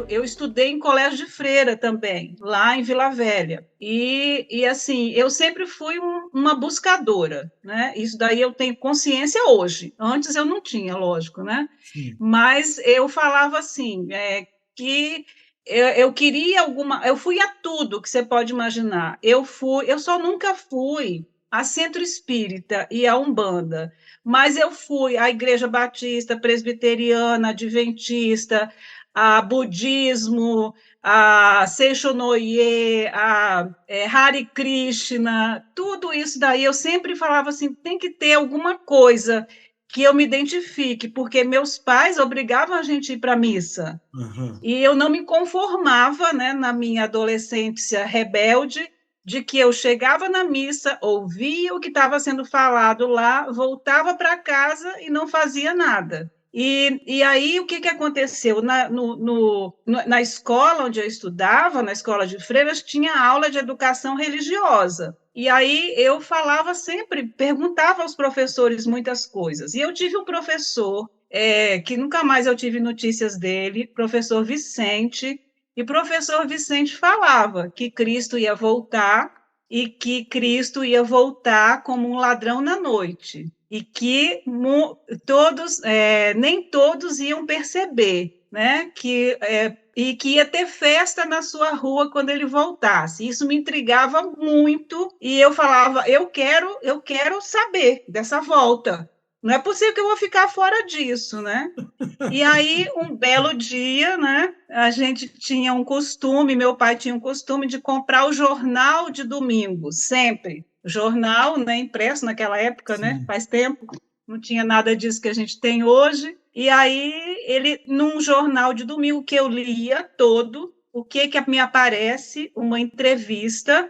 eu estudei em colégio de freira também, lá em Vila Velha. E assim, eu sempre fui uma buscadora, né? Isso daí eu tenho consciência hoje. Antes eu não tinha, lógico, né? Sim. Mas eu falava assim, que eu queria alguma. Eu fui a tudo que você pode imaginar. Eu só nunca fui a Centro Espírita e a Umbanda, mas eu fui à Igreja Batista, Presbiteriana, Adventista, a Budismo, a Seishonoye, Hare Krishna, tudo isso daí eu sempre falava assim, tem que ter alguma coisa que eu me identifique, porque meus pais obrigavam a gente a ir para a missa. Aham. E eu não me conformava, né, na minha adolescência rebelde, de que eu chegava na missa, ouvia o que estava sendo falado lá, voltava para casa e não fazia nada. E aí, o que, que aconteceu? Na escola onde eu estudava, na escola de freiras, tinha aula de educação religiosa. E aí eu falava sempre, perguntava aos professores muitas coisas. E eu tive um professor que nunca mais eu tive notícias dele, professor Vicente, e professor Vicente falava que Cristo ia voltar e que Cristo ia voltar como um ladrão na noite e que nem todos iam perceber, né? E que ia ter festa na sua rua quando ele voltasse. Isso me intrigava muito e eu falava, eu quero saber dessa volta. Não é possível que eu vou ficar fora disso, né? E aí, um belo dia, né, a gente tinha um costume, meu pai tinha um costume de comprar o jornal de domingo, sempre. Jornal, né, impresso naquela época, né, Sim. faz tempo, não tinha nada disso que a gente tem hoje. E aí, ele, num jornal de domingo que eu lia todo, o que que me aparece? Uma entrevista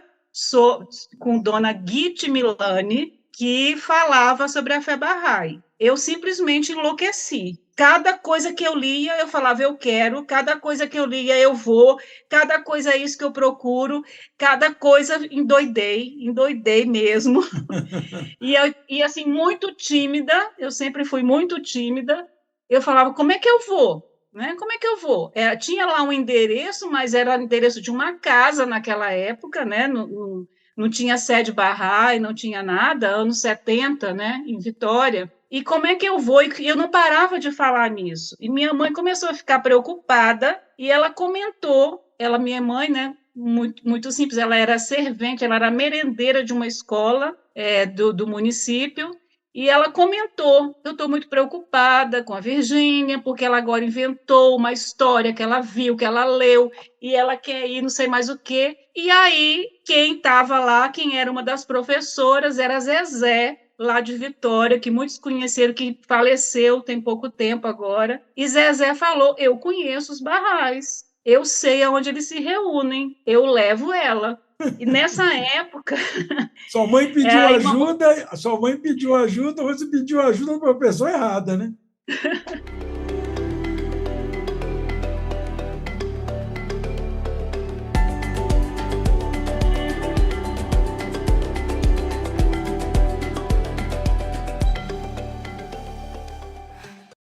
com Dona Giti Milani, que falava sobre a fé Bahá'í. Eu simplesmente enlouqueci. Cada coisa que eu lia, eu falava, eu quero, cada coisa que eu lia, eu vou, cada coisa é isso que eu procuro, cada coisa endoidei mesmo. E assim, muito tímida, eu sempre fui muito tímida, eu falava, como é que eu vou? Né? Como é que eu vou? Tinha lá um endereço, mas era o endereço de uma casa naquela época, né? Não tinha sede Bahá'í, não tinha nada, anos 70, né? Em Vitória. E como é que eu vou? E eu não parava de falar nisso. E minha mãe começou a ficar preocupada e ela comentou, minha mãe, né? Muito, muito simples, ela era servente, ela era merendeira de uma escola do município, e ela comentou, eu estou muito preocupada com a Virgínia, porque ela agora inventou uma história que ela viu, que ela leu, e ela quer ir não sei mais o quê. E aí, quem estava lá, quem era uma das professoras, era a Zezé, lá de Vitória, que muitos conheceram, que faleceu tem pouco tempo agora. E Zezé falou, eu conheço os barrais, eu sei aonde eles se reúnem, eu levo ela. E nessa época, Sua mãe pediu aí uma, ajuda, sua mãe pediu ajuda, você pediu ajuda para a pessoa errada, né?